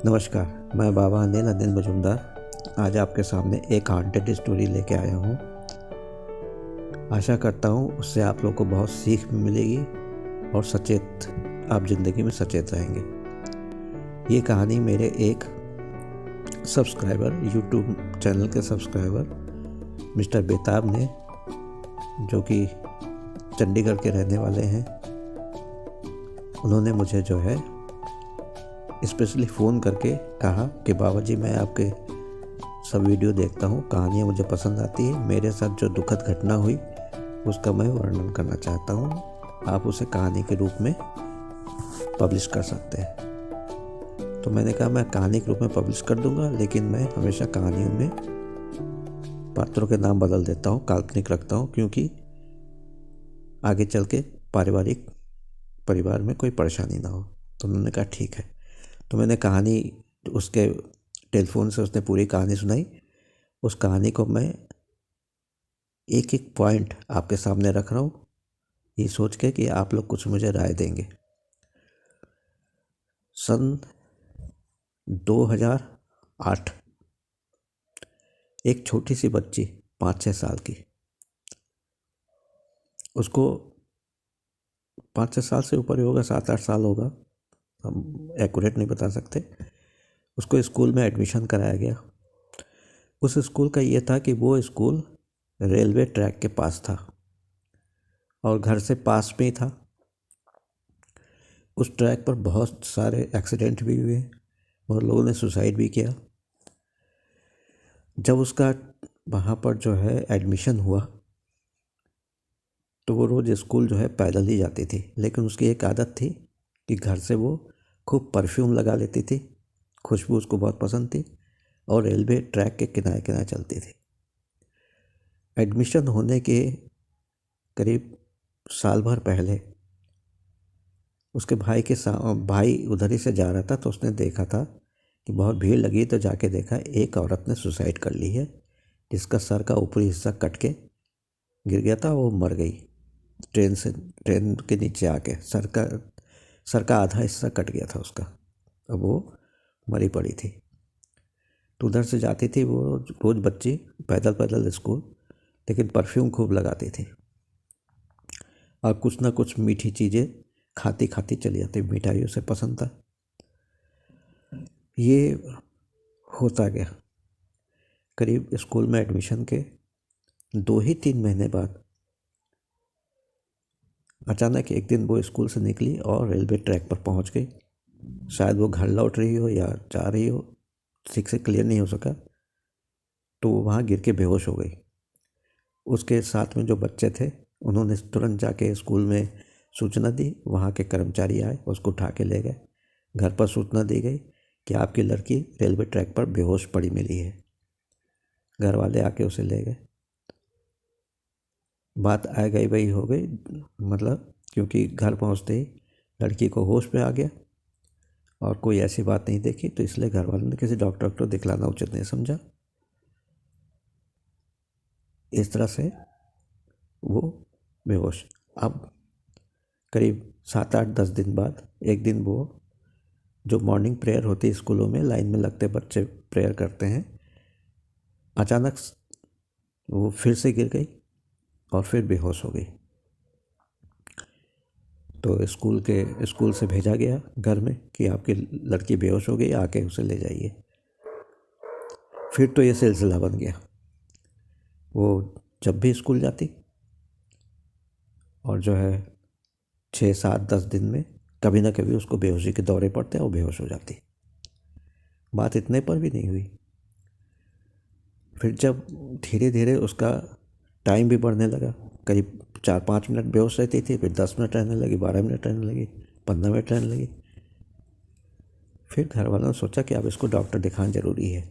नमस्कार, मैं बाबा अनिल मजूमदार आज आपके सामने एक हॉन्टेड स्टोरी लेके आया हूँ। आशा करता हूँ उससे आप लोग को बहुत सीख भी मिलेगी और आप ज़िंदगी में सचेत रहेंगे। ये कहानी मेरे एक यूट्यूब चैनल के सब्सक्राइबर मिस्टर बेताब ने, जो कि चंडीगढ़ के रहने वाले हैं, उन्होंने मुझे जो है स्पेशली फ़ोन करके कहा कि बाबा जी, मैं आपके सब वीडियो देखता हूँ, कहानियाँ मुझे पसंद आती है, मेरे साथ जो दुखद घटना हुई उसका मैं वर्णन करना चाहता हूँ, आप उसे कहानी के रूप में पब्लिश कर सकते हैं। तो मैंने कहा मैं कहानी के रूप में पब्लिश कर दूँगा, लेकिन मैं हमेशा कहानियों में पात्रों के नाम बदल देता हूँ, काल्पनिक रखता हूँ, क्योंकि आगे चल के परिवार में कोई परेशानी ना हो। तो उन्होंने कहा ठीक है। तो मैंने कहानी उसके टेलीफोन से उसने पूरी कहानी सुनाई। उस कहानी को मैं एक एक पॉइंट आपके सामने रख रहा हूँ, ये सोच के कि आप लोग कुछ मुझे राय देंगे। सन 2008 एक छोटी सी बच्ची 5-6 साल की, उसको 5-6 साल से ऊपर ही होगा, 7-8 साल होगा, हम एक्यूरेट नहीं बता सकते। उसको स्कूल में एडमिशन कराया गया। उस स्कूल का ये था कि वो स्कूल रेलवे ट्रैक के पास था और घर से पास में ही था। उस ट्रैक पर बहुत सारे एक्सीडेंट भी हुए, बहुत लोगों ने सुसाइड भी किया। जब उसका वहाँ पर जो है एडमिशन हुआ तो वो रोज़ स्कूल जो है पैदल ही जाती थी, लेकिन उसकी एक आदत थी कि घर से वो खूब परफ्यूम लगा लेती थी, खुशबू उसको बहुत पसंद थी, और रेलवे ट्रैक के किनारे किनारे चलती थी। एडमिशन होने के करीब साल भर पहले उसके भाई उधर ही से जा रहा था, तो उसने देखा था कि बहुत भीड़ लगी, तो जाके देखा एक औरत ने सुसाइड कर ली है, जिसका सर का ऊपरी हिस्सा कट के गिर गया था, वो मर गई ट्रेन के नीचे आके। सर का आधा हिस्सा कट गया था उसका, अब वो मरी पड़ी थी। तो उधर से जाती थी वो रोज़ बच्ची पैदल पैदल स्कूल, लेकिन परफ्यूम खूब लगाती थी और कुछ ना कुछ मीठी चीज़ें खाती खाती चली जाती, मिठाई उसे पसंद था। ये होता गया। करीब स्कूल में एडमिशन के 2 ही 3 महीने बाद अचानक एक दिन वो स्कूल से निकली और रेलवे ट्रैक पर पहुंच गई। शायद वो घर लौट रही हो या जा रही हो, ठीक से क्लियर नहीं हो सका। तो वो वहाँ गिर के बेहोश हो गई। उसके साथ में जो बच्चे थे उन्होंने तुरंत जाके स्कूल में सूचना दी, वहाँ के कर्मचारी आए, उसको उठा के ले गए। घर पर सूचना दी गई कि आपकी लड़की रेलवे ट्रैक पर बेहोश पड़ी मिली है। घर वाले आके उसे ले गए। बात आ गई वही हो गई, मतलब क्योंकि घर पहुँचते ही लड़की को होश में आ गया और कोई ऐसी बात नहीं देखी, तो इसलिए घर वालों ने किसी डॉक्टर को दिखलाना उचित नहीं समझा। इस तरह से वो बेहोश। अब करीब 7-8-10 दिन बाद एक दिन वो, जो मॉर्निंग प्रेयर होती है स्कूलों में, लाइन में लगते बच्चे प्रेयर करते हैं, अचानक वो फिर से गिर गई और फिर बेहोश हो गई। तो स्कूल से भेजा गया घर में कि आपकी लड़की बेहोश हो गई, आके उसे ले जाइए। फिर तो ये सिलसिला बन गया। वो जब भी स्कूल जाती और जो है 6-7-10 दिन में कभी ना कभी उसको बेहोशी के दौरे पड़ते और बेहोश हो जाती। बात इतने पर भी नहीं हुई। फिर जब धीरे धीरे उसका टाइम भी बढ़ने लगा, करीब 4-5 मिनट बेहोश रहती थी, फिर 10 मिनट रहने लगी, 12 मिनट रहने लगी, 15 मिनट रहने लगी। फिर घर वालों ने सोचा कि अब इसको डॉक्टर दिखाना ज़रूरी है,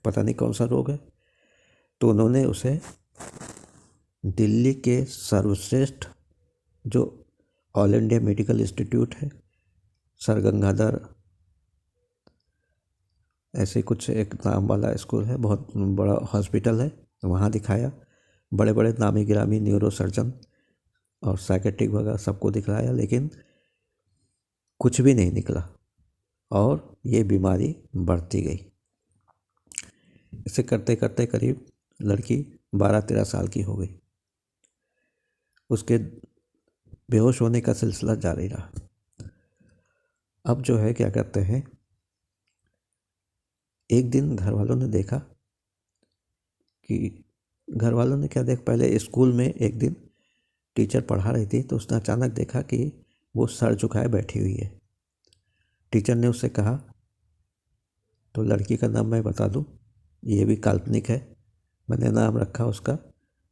पता नहीं कौन सा रोग है। तो उन्होंने उसे दिल्ली के सर्वश्रेष्ठ जो ऑल इंडिया मेडिकल इंस्टीट्यूट है, सर गंगाधर ऐसे कुछ एक नाम वाला स्कूल है, बहुत बड़ा हॉस्पिटल है, वहाँ दिखाया। बड़े बड़े नामी गिरामी न्यूरो सर्जन और साइकेट्रिक वगैरह सबको दिखाया, लेकिन कुछ भी नहीं निकला। और ये बीमारी बढ़ती गई। इसे करते करते करीब लड़की 12-13 साल की हो गई। उसके बेहोश होने का सिलसिला जारी रहा। अब जो है क्या करते हैं, एक दिन घर वालों ने देखा कि घर वालों ने क्या देख पहले स्कूल में एक दिन टीचर पढ़ा रही थी तो उसने अचानक देखा कि वो सर झुकाए बैठी हुई है। टीचर ने उससे कहा, तो लड़की का नाम मैं बता दूं, ये भी काल्पनिक है, मैंने नाम रखा उसका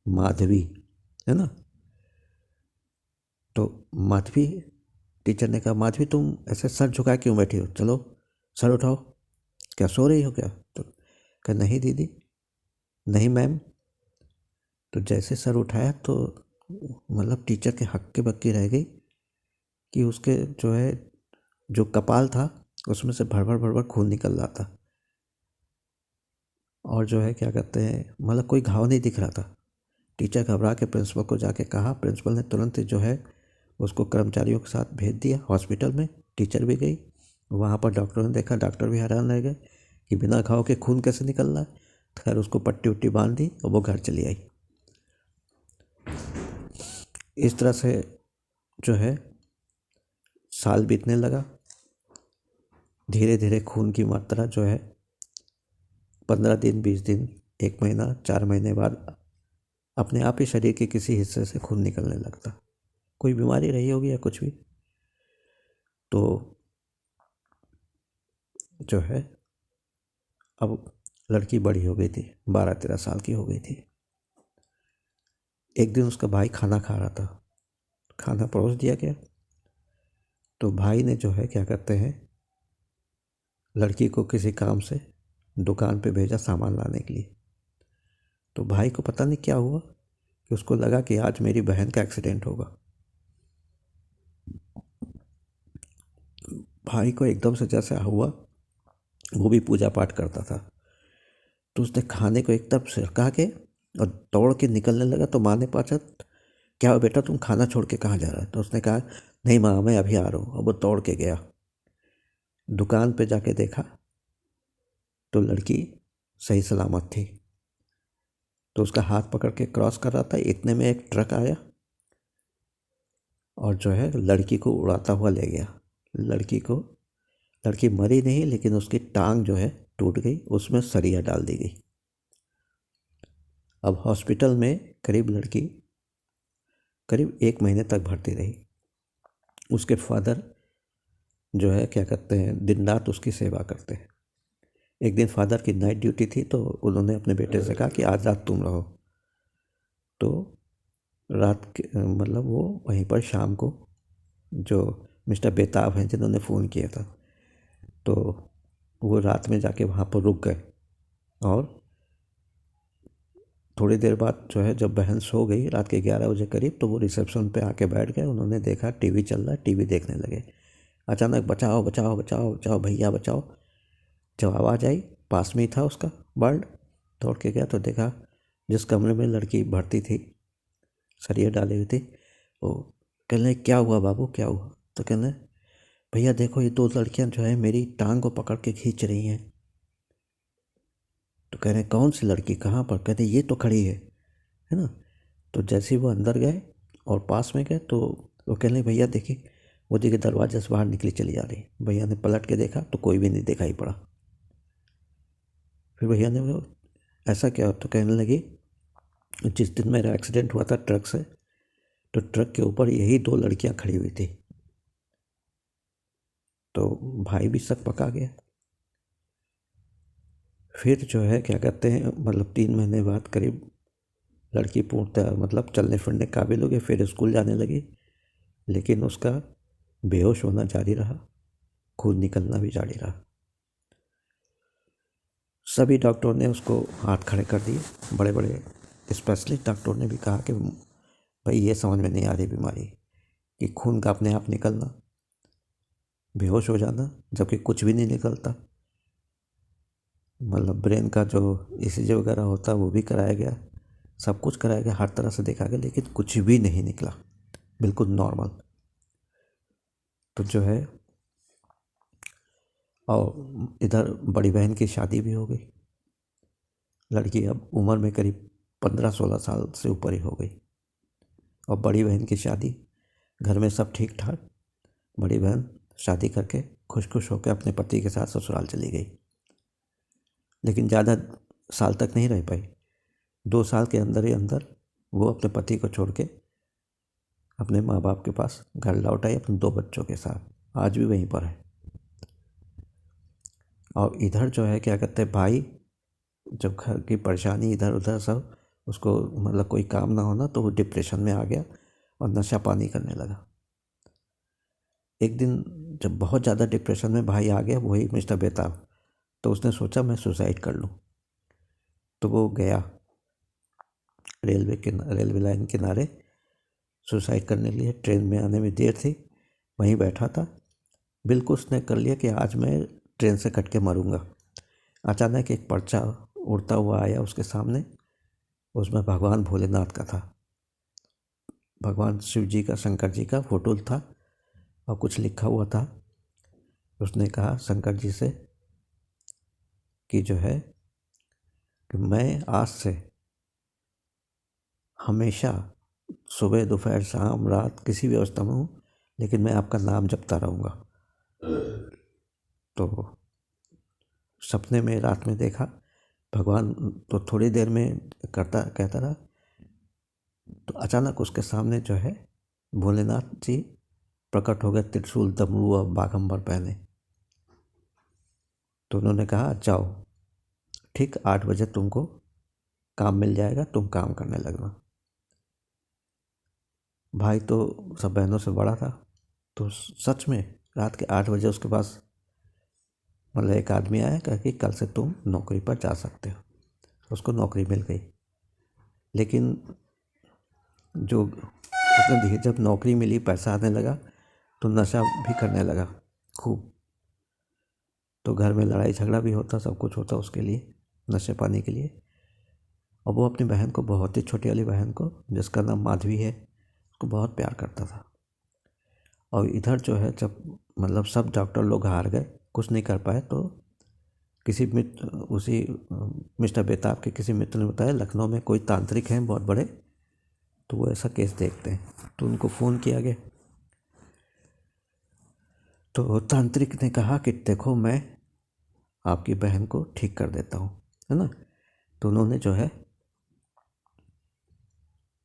माधवी, है ना। तो माधवी, टीचर ने कहा, माधवी तुम ऐसे सर झुकाए क्यों बैठी हो, चलो सर उठाओ, क्या सो रही हो क्या। तो कहा नहीं दीदी, नहीं मैम। तो जैसे सर उठाया तो मतलब टीचर के हक्के बक्की रह गई कि उसके जो है जो कपाल था उसमें से भर भर खून निकल रहा था। और जो है क्या कहते हैं, मतलब कोई घाव नहीं दिख रहा था। टीचर घबरा के प्रिंसिपल को जाके कहा। प्रिंसिपल ने तुरंत जो है उसको कर्मचारियों के साथ भेज दिया हॉस्पिटल में। टीचर भी गई, वहाँ पर डॉक्टरों ने देखा, डॉक्टर भी हैरान रह गए कि बिना घाव के खून कैसे निकल रहा है। खैर उसको पट्टी उट्टी बांध दी और वो घर चली आई। इस तरह से जो है साल बीतने लगा। धीरे धीरे खून की मात्रा जो है 15 दिन, 20 दिन, 1 महीना, 4 महीने बाद अपने आप ही शरीर के किसी हिस्से से खून निकलने लगता। कोई बीमारी रही होगी या कुछ भी। तो जो है अब लड़की बड़ी हो गई थी, 12-13 साल की हो गई थी। एक दिन उसका भाई खाना खा रहा था, खाना परोस दिया गया। तो भाई ने जो है क्या कहते हैं, लड़की को किसी काम से दुकान पे भेजा सामान लाने के लिए। तो भाई को पता नहीं क्या हुआ कि उसको लगा कि आज मेरी बहन का एक्सीडेंट होगा। भाई को एकदम से जैसे हुआ, वो भी पूजा पाठ करता था, तो उसने खाने को एक तरफ सरका के और दौड़ के निकलने लगा। तो माँ ने पूछा, क्या हो बेटा, तुम खाना छोड़ के कहाँ जा रहा है। तो उसने कहा, नहीं माँ, मैं अभी आ रहा हूँ। अब वो दौड़ के गया, दुकान पे जाके देखा तो लड़की सही सलामत थी। तो उसका हाथ पकड़ के क्रॉस कर रहा था, इतने में एक ट्रक आया और जो है लड़की को उड़ाता हुआ ले गया। लड़की मरी नहीं, लेकिन उसकी टांग जो है टूट गई, उसमें सरिया डाल दी गई। अब हॉस्पिटल में लड़की करीब 1 महीने तक भर्ती रही। उसके फादर जो है क्या कहते हैं, दिन रात उसकी सेवा करते हैं। एक दिन फादर की नाइट ड्यूटी थी तो उन्होंने अपने बेटे से कहा कि आज रात तुम रहो। तो रात के मतलब वो वहीं पर शाम को जो मिस्टर बेताब हैं जिन्होंने फ़ोन किया था, तो वो रात में जाके वहाँ पर रुक गए। और थोड़ी देर बाद जो है जब बहन सो गई रात के 11 बजे करीब, तो वो रिसेप्शन पे आके बैठ गए। उन्होंने देखा टीवी चल रहा है, टीवी देखने लगे। अचानक बचाओ बचाओ बचाओ बचाओ भैया बचाओ, जब आवाज़ आई, पास में ही था उसका वार्ड। दौड़ के गया तो देखा जिस कमरे में लड़की भर्ती थी, सरिया डाली हुई थी, वो कहने क्या हुआ बाबू, क्या हुआ। तो कहने, भैया देखो ये 2 लड़कियां जो है मेरी टांग को पकड़ के खींच रही हैं। तो कह रहे कौन सी लड़की, कहाँ पर। कहते ये तो खड़ी है ना। तो जैसे ही वो अंदर गए और पास में गए तो वो कहने, भैया देखिए, वो देखिए दरवाजे से बाहर निकली चली जा रही। भैया ने पलट के देखा तो कोई भी नहीं दिखाई पड़ा। फिर भैया ने वो ऐसा क्या, तो कहने लगी जिस दिन मेरा एक्सीडेंट हुआ था ट्रक से, तो ट्रक के ऊपर यही 2 लड़कियां खड़ी हुई थी। तो भाई भी शक पका गया। फिर जो है क्या कहते हैं, मतलब 3 महीने बाद करीब लड़की पूर्णतः मतलब चलने फिरने काबिल हो गई, फिर स्कूल जाने लगी। लेकिन उसका बेहोश होना जारी रहा, खून निकलना भी जारी रहा। सभी डॉक्टरों ने उसको हाथ खड़े कर दिए। बड़े बड़े स्पेशलिस्ट डॉक्टरों ने भी कहा कि भाई ये समझ में नहीं आ रही बीमारी कि खून का अपने आप निकलना, बेहोश हो जाना जबकि कुछ भी नहीं निकलता। मतलब ब्रेन का जो ईसीजी वगैरह होता है वो भी कराया गया, सब कुछ कराया गया, हर तरह से देखा गया, लेकिन कुछ भी नहीं निकला, बिल्कुल नॉर्मल। तो जो है और इधर बड़ी बहन की शादी भी हो गई। लड़की अब उम्र में करीब 15-16 साल से ऊपर ही हो गई। और बड़ी बहन की शादी, घर में सब ठीक ठाक। बड़ी बहन शादी करके खुश खुश होकर अपने पति के साथ ससुराल चली गई। लेकिन ज़्यादा साल तक नहीं रह पाई। 2 साल के अंदर ही अंदर वो अपने पति को छोड़ के अपने माँ बाप के पास घर लौट आई अपने 2 बच्चों के साथ। आज भी वहीं पर है। और इधर जो है क्या कहते हैं, भाई जब घर की परेशानी इधर उधर सब उसको मतलब कोई काम ना होना तो वो डिप्रेशन में आ गया और नशा पानी करने लगा। एक दिन जब बहुत ज़्यादा डिप्रेशन में भाई आ गया, वही मिस्टर बेताब, तो उसने सोचा मैं सुसाइड कर लूँ। तो वो गया रेलवे लाइन किनारे सुसाइड करने के लिए। ट्रेन में आने में देर थी, वहीं बैठा था। बिल्कुल उसने कर लिया कि आज मैं ट्रेन से कट के मरूंगा। अचानक एक पर्चा उड़ता हुआ आया उसके सामने। उसमें भगवान भोलेनाथ का था, भगवान शिव जी का, शंकर जी का फोटो था और कुछ लिखा हुआ था। उसने कहा शंकर जी से कि जो है कि मैं आज से हमेशा सुबह दोपहर शाम रात किसी भी अवस्था में हूँ, लेकिन मैं आपका नाम जपता रहूँगा। तो सपने में रात में देखा भगवान, तो थोड़ी देर में कहता रहा। तो अचानक उसके सामने जो है भोलेनाथ जी प्रकट हो गए, त्रिशूल डमरू और बाघंबर पहने। तो उन्होंने कहा जाओ, ठीक 8 बजे तुमको काम मिल जाएगा, तुम काम करने लगना। भाई तो सब बहनों से बड़ा था, तो सच में रात के 8 बजे उसके पास मतलब एक आदमी आया, कहा कि कल से तुम नौकरी पर जा सकते हो। उसको नौकरी मिल गई। लेकिन जो उसने धीरे जब नौकरी मिली, पैसा आने लगा, तो नशा भी करने लगा खूब। तो घर में लड़ाई झगड़ा भी होता, सब कुछ होता उसके लिए, नशे पानी के लिए। और वो अपनी बहन को, बहुत ही छोटी वाली बहन को, जिसका नाम माधवी है, उसको बहुत प्यार करता था। और इधर जो है जब मतलब सब डॉक्टर लोग हार गए, कुछ नहीं कर पाए, तो किसी मित्र, उसी मिस्टर बेताब के किसी मित्र ने बताया लखनऊ में कोई तांत्रिक हैं बहुत बड़े, तो वो ऐसा केस देखते हैं। तो उनको फ़ोन किया गया। तो तांत्रिक ने कहा कि देखो मैं आपकी बहन को ठीक कर देता हूँ, है ना। तो उन्होंने जो है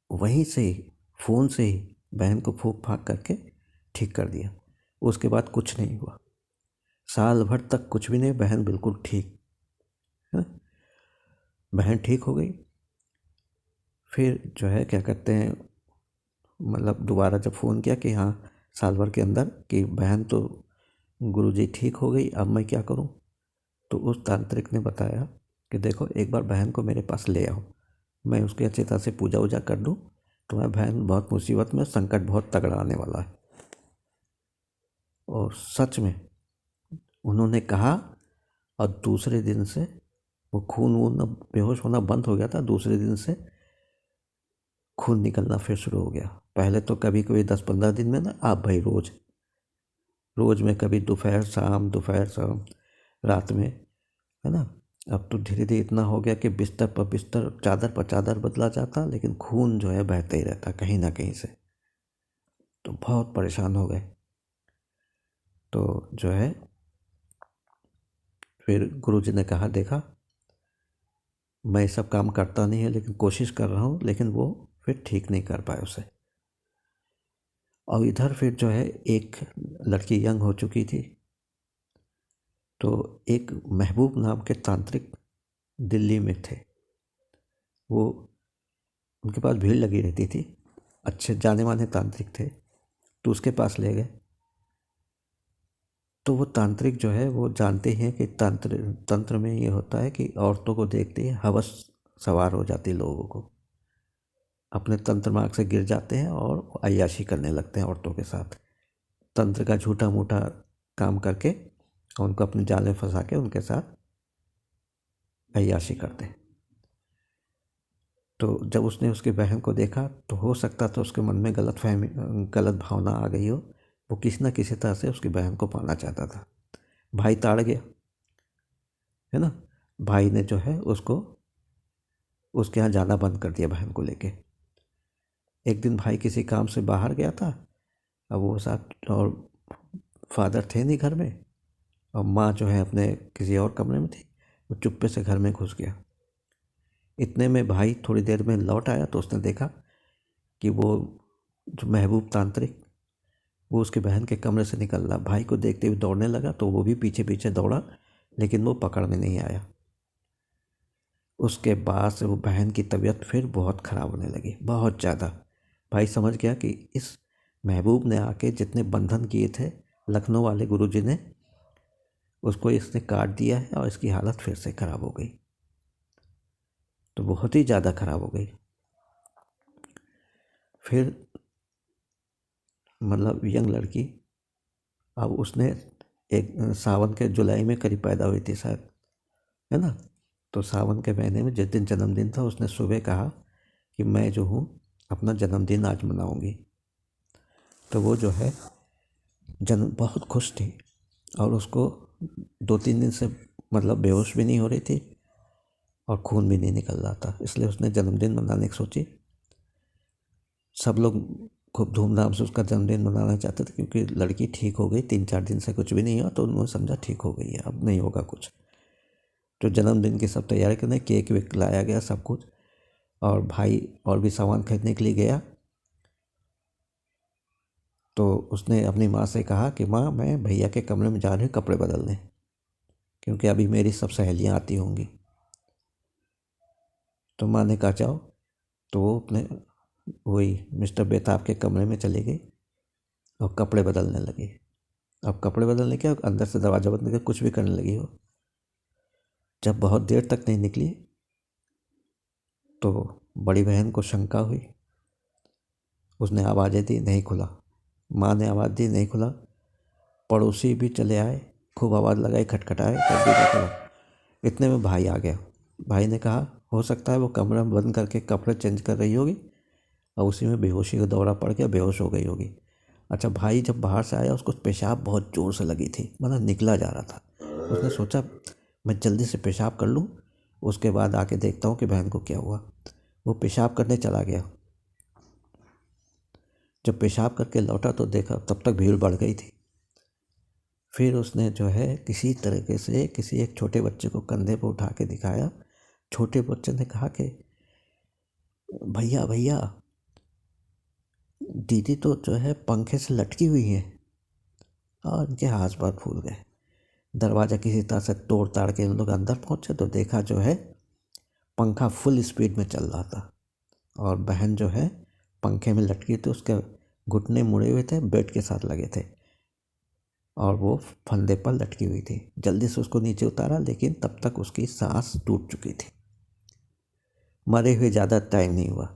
वहीं से ही फ़ोन से ही बहन को फूंक फाक करके ठीक कर दिया। उसके बाद कुछ नहीं हुआ, साल भर तक कुछ भी नहीं, बहन बिल्कुल ठीक है। बहन ठीक हो गई। फिर जो है क्या कहते हैं, मतलब दोबारा जब फ़ोन किया कि हाँ साल भर के अंदर कि बहन तो गुरुजी ठीक हो गई, अब मैं क्या करूँ। तो उस तांत्रिक ने बताया कि देखो एक बार बहन को मेरे पास ले आओ, मैं उसकी अच्छी तरह से पूजा वूजा कर दूँ, तुम्हारी बहन बहुत मुसीबत में, संकट बहुत तगड़ा आने वाला है। और सच में उन्होंने कहा, और दूसरे दिन से वो खून वून बेहोश होना बंद हो गया था। दूसरे दिन से खून निकलना फिर शुरू हो गया। पहले तो कभी कभी 10-15 दिन में ना, आप भाई रोज में कभी दोपहर शाम रात में, है ना। अब तो धीरे धीरे इतना हो गया कि बिस्तर पर बिस्तर, चादर पर चादर बदला जाता, लेकिन खून जो है बहता ही रहता कहीं ना कहीं से। तो बहुत परेशान हो गए। तो जो है फिर गुरुजी ने कहा देखा मैं सब काम करता नहीं है, लेकिन कोशिश कर रहा हूँ, लेकिन वो फिर ठीक नहीं कर पाए उसे। और इधर फिर जो है एक लड़की यंग हो चुकी थी। तो एक महबूब नाम के तांत्रिक दिल्ली में थे। वो उनके पास भीड़ लगी रहती थी, अच्छे जाने माने तांत्रिक थे। तो उसके पास ले गए। तो वो तांत्रिक जो है वो जानते हैं कि तंत्र में ये होता है कि औरतों को देखते ही हवस सवार हो जाती है लोगों को, अपने तंत्र मार्ग से गिर जाते हैं और अय्याशी करने लगते हैं औरतों के साथ। तंत्र का झूठा मूठा काम करके और उनको अपने जाल में फंसा के उनके साथ अय्याशी करते हैं। तो जब उसने उसकी बहन को देखा, तो हो सकता था उसके मन में गलत भावना आ गई हो। वो किसी न किसी तरह से उसकी बहन को पाना चाहता था। भाई ताड़ गया, है ना। भाई ने जो है उसको उसके यहाँ जाना बंद कर दिया बहन को लेके। एक दिन भाई किसी काम से बाहर गया था, अब वो साथ और फादर थे नहीं घर में, और माँ जो है अपने किसी और कमरे में थी। वो चुप्पे से घर में घुस गया। इतने में भाई थोड़ी देर में लौट आया तो उसने देखा कि वो जो महबूब तांत्रिक, वो उसके बहन के कमरे से निकल रहा। भाई को देखते हुए दौड़ने लगा तो वो भी पीछे पीछे दौड़ा, लेकिन वो पकड़ में नहीं आया। उसके बाद से वो बहन की तबीयत फिर बहुत ख़राब होने लगी, बहुत ज़्यादा। भाई समझ गया कि इस महबूब ने आके जितने बंधन किए थे लखनऊ वाले गुरुजी ने, उसको इसने काट दिया है और इसकी हालत फिर से ख़राब हो गई। तो बहुत ही ज़्यादा ख़राब हो गई। फिर मतलब यंग लड़की, अब उसने एक सावन के जुलाई में करीब पैदा हुई थी शायद, है ना। तो सावन के महीने में जिस दिन जन्मदिन था, उसने सुबह कहा कि मैं जो हूँ अपना जन्मदिन आज मनाऊंगी। तो वो जो है बहुत खुश थी, और उसको 2-3 दिन से मतलब बेहोश भी नहीं हो रही थी और खून भी नहीं निकल रहा था, इसलिए उसने जन्मदिन मनाने की सोची। सब लोग खूब धूमधाम से उसका जन्मदिन मनाना चाहते थे, क्योंकि लड़की ठीक हो गई, 3-4 दिन से कुछ भी नहीं हुआ, तो उन्होंने समझा ठीक हो गई है, अब नहीं होगा कुछ। तो जन्मदिन की सब तैयारी करने, केक वेक लाया गया सब कुछ, और भाई और भी सामान खरीदने के लिए गया। तो उसने अपनी माँ से कहा कि माँ, मैं भैया के कमरे में जा रही हूँ कपड़े बदलने, क्योंकि अभी मेरी सब सहेलियाँ आती होंगी। तो माँ ने कहा जाओ। तो वो अपने वही मिस्टर बेताब के कमरे में चली गई और कपड़े बदलने लगी। अब कपड़े बदलने क्या, अंदर से दरवाज़ा बंद करके कुछ भी करने लगी हो। जब बहुत देर तक नहीं निकली तो बड़ी बहन को शंका हुई। उसने आवाज़ें दी, नहीं खुला। माँ ने आवाज़ दी, नहीं खुला। पड़ोसी भी चले आए, खूब आवाज़ लगाई, खटखटाए, तब भी नहीं खुला। इतने में भाई आ गया। भाई ने कहा हो सकता है वो कमरा बंद करके कपड़े चेंज कर रही होगी और उसी में बेहोशी का दौरा पड़ गया, बेहोश हो गई होगी। अच्छा, भाई जब बाहर से आया उसको पेशाब बहुत ज़ोर से लगी थी, मतलब निकला जा रहा था। उसने सोचा मैं जल्दी से पेशाब कर लूँ, उसके बाद आके देखता हूँ कि बहन को क्या हुआ। वो पेशाब करने चला गया। जब पेशाब करके लौटा तो देखा तब तक भीड़ बढ़ गई थी। फिर उसने जो है किसी तरीके से किसी एक छोटे बच्चे को कंधे पर उठा के दिखाया। छोटे बच्चे ने कहा कि भैया भैया, दीदी तो जो है पंखे से लटकी हुई है। और इनके हाथ पैर फूल गए। दरवाज़ा किसी तरह से तोड़ ताड़ के इन लोग अंदर पहुँचे तो देखा जो है पंखा फुल स्पीड में चल रहा था, और बहन जो है पंखे में लटकी थी, उसके घुटने मुड़े हुए थे, बेड के साथ लगे थे, और वो फंदे पर लटकी हुई थी। जल्दी से उसको नीचे उतारा, लेकिन तब तक उसकी सांस टूट चुकी थी। मरे हुए ज़्यादा टाइम नहीं हुआ।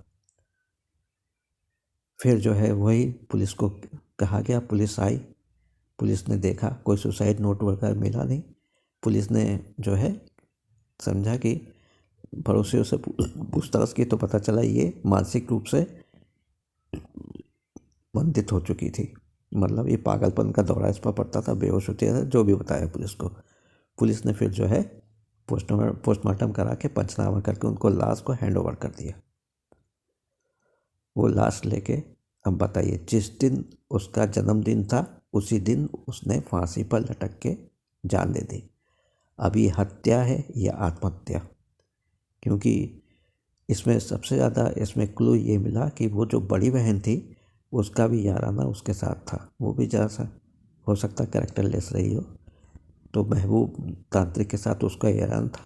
फिर जो है वही पुलिस को कहा गया, पुलिस आई। पुलिस ने देखा कोई सुसाइड नोट वगैरह मिला नहीं। पुलिस ने जो है समझा कि पड़ोसियों से पूछताछ की तो पता चला ये मानसिक रूप से बंधित हो चुकी थी, मतलब ये पागलपन का दौरा इस पर पड़ता था, बेहोश होती था, जो भी बताया पुलिस को। पुलिस ने फिर जो है पोस्टमार्टम करा के पंचनामा करके उनको लाश को हैंड ओवर कर दिया। वो लाश लेके, अब बताइए, जिस दिन उसका जन्मदिन था उसी दिन उसने फांसी पर लटक के जान दे दी। अब ये हत्या है या आत्महत्या? क्योंकि इसमें सबसे ज़्यादा इसमें क्लू ये मिला कि वो जो बड़ी बहन थी उसका भी याराना उसके साथ था। वो भी ज़रा सा हो सकता कैरेक्टर लेस रही हो, तो महबूब तांत्रिक के साथ उसका याराना था,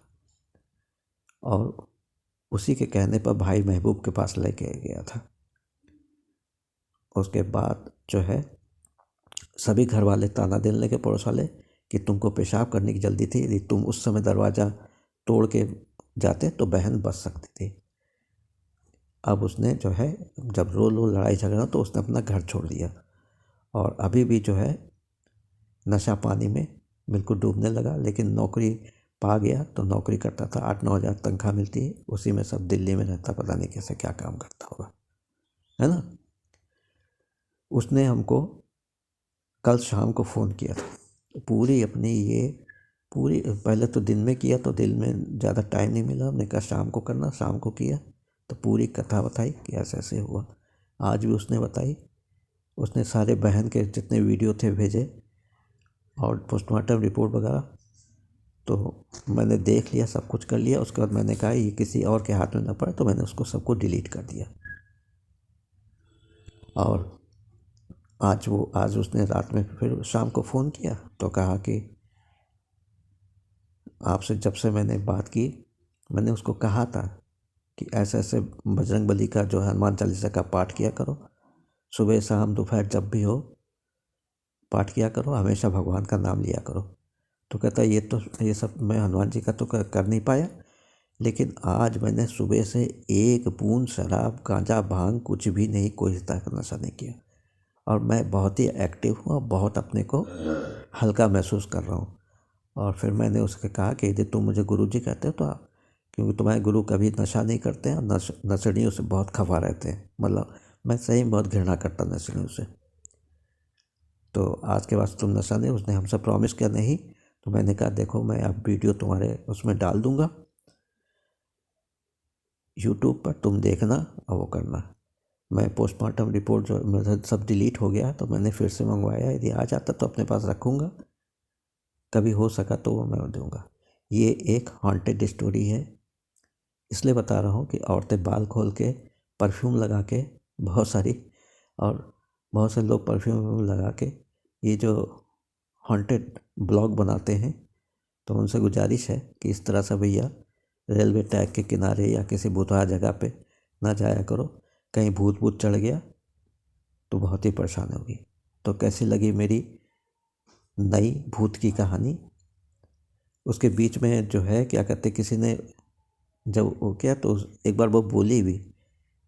और उसी के कहने पर भाई महबूब के पास लेके गया था। उसके बाद जो है सभी घर वाले ताना देने लगे, पड़ोस वाले, कि तुमको पेशाब करने की जल्दी थी, यदि तुम उस समय दरवाज़ा तोड़ के जाते तो बहन बच सकती थी। अब उसने जो है जब रो लड़ाई झगड़ा तो उसने अपना घर छोड़ दिया, और अभी भी जो है नशा पानी में बिल्कुल डूबने लगा। लेकिन नौकरी पा गया तो नौकरी करता था, 8-9 हज़ार तनख्वाह मिलती है, उसी में सब दिल्ली में रहता, पता नहीं कैसे क्या काम करता होगा, है ना। उसने हमको कल शाम को फ़ोन किया था पूरी अपनी ये पूरी पहले तो दिन में किया तो दिन में ज़्यादा टाइम नहीं मिला, हमने कहा शाम को करना, शाम को किया तो पूरी कथा बताई कि ऐसे ऐसे हुआ। आज भी उसने बताई, उसने सारे बहन के जितने वीडियो थे भेजे और पोस्टमार्टम रिपोर्ट वगैरह तो मैंने देख लिया, सब कुछ कर लिया। उसके बाद मैंने कहा ये किसी और के हाथ में ना पड़े, तो मैंने उसको सबको डिलीट कर दिया। और आज उसने रात में फिर शाम को फ़ोन किया तो कहा कि आपसे जब से मैंने बात की, मैंने उसको कहा था कि ऐसे ऐसे बजरंगबली का जो हनुमान चालीसा का पाठ किया करो, सुबह शाम दोपहर जब भी हो पाठ किया करो, हमेशा भगवान का नाम लिया करो। तो कहता ये सब मैं हनुमान जी का तो कर नहीं पाया, लेकिन आज मैंने सुबह से एक बूंद शराब गांजा भांग कुछ भी नहीं, कोई तरह का नशा नहीं किया और मैं बहुत ही एक्टिव हूँ और बहुत अपने को हल्का महसूस कर रहा हूँ। और फिर मैंने उसके कहा कि यदि तुम मुझे गुरु जी कहते हो तो आप, क्योंकि तुम्हारे गुरु कभी नशा नहीं करते हैं और नशेड़ियों से बहुत खफा रहते हैं, मतलब मैं सही में बहुत घृणा करता नशेड़ियों से। तो आज के बाद तुम नशा नहीं, उसने हमसे प्रॉमिस किया नहीं। तो मैंने कहा देखो मैं अब वीडियो तुम्हारे उसमें डाल दूँगा यूट्यूब पर, तुम देखना और वो करना। मैं पोस्टमार्टम रिपोर्ट जो मेरा सब डिलीट हो गया तो मैंने फिर से मंगवाया, यदि आ जाता तो अपने पास रखूँगा, कभी हो सका तो वो मैं दूँगा। ये एक हॉन्टेड स्टोरी है, इसलिए बता रहा हूँ कि औरतें बाल खोल के परफ्यूम लगा के बहुत सारी, और बहुत से लोग परफ्यूम लगा के ये जो हॉन्टेड ब्लॉग बनाते हैं, तो उनसे गुजारिश है कि इस तरह से भैया रेलवे ट्रैक के किनारे या किसी भूतहा जगह पे ना जाया करो, कहीं भूत चढ़ गया तो बहुत ही परेशान होगी। तो कैसी लगी मेरी नई भूत की कहानी? उसके बीच में जो है क्या कहते, किसी ने जब वो किया तो एक बार वो बोली भी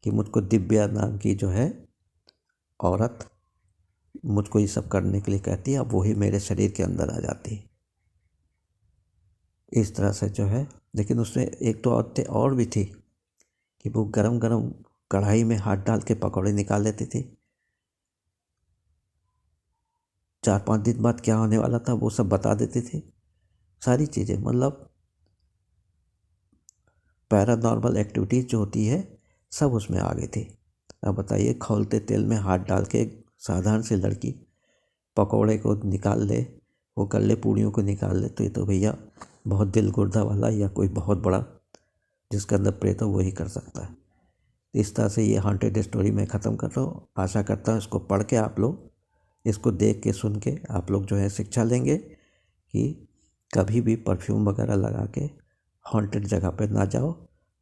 कि मुझको दिव्या नाम की जो है औरत मुझको ये सब करने के लिए कहती है, अब वही मेरे शरीर के अंदर आ जाती है, इस तरह से जो है। लेकिन उसमें एक तो औरतें और भी थी कि वो गरम गरम कढ़ाई में हाथ डाल के पकौड़े निकाल लेती थी, 4-5 दिन बाद क्या होने वाला था वो सब बता देती थी, सारी चीज़ें, मतलब पैरानॉर्मल एक्टिविटीज़ जो होती है सब उसमें आ गई थी। अब बताइए, खौलते तेल में हाथ डाल के एक साधारण सी लड़की पकौड़े को निकाल ले, वो कर ले, पूड़ियों को निकाल ले, तो ये तो भैया बहुत दिल गुर्दा वाला या कोई बहुत बड़ा जिसके अंदर प्रेत हो वही कर सकता है। इस तरह से ये हॉन्टेड स्टोरी मैं ख़त्म कर रहा हूँ। आशा करता हूँ इसको पढ़ के आप लोग, इसको देख के सुन के आप लोग जो है शिक्षा लेंगे कि कभी भी परफ्यूम वगैरह लगा के हॉन्टेड जगह पे ना जाओ,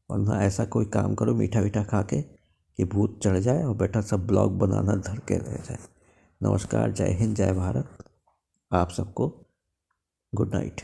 और ना ऐसा कोई काम करो मीठा मीठा खा के कि भूत चढ़ जाए और बेटा सब ब्लॉग बनाना धर के रह जाए। नमस्कार, जय हिंद, जय भारत, आप सबको गुड नाइट।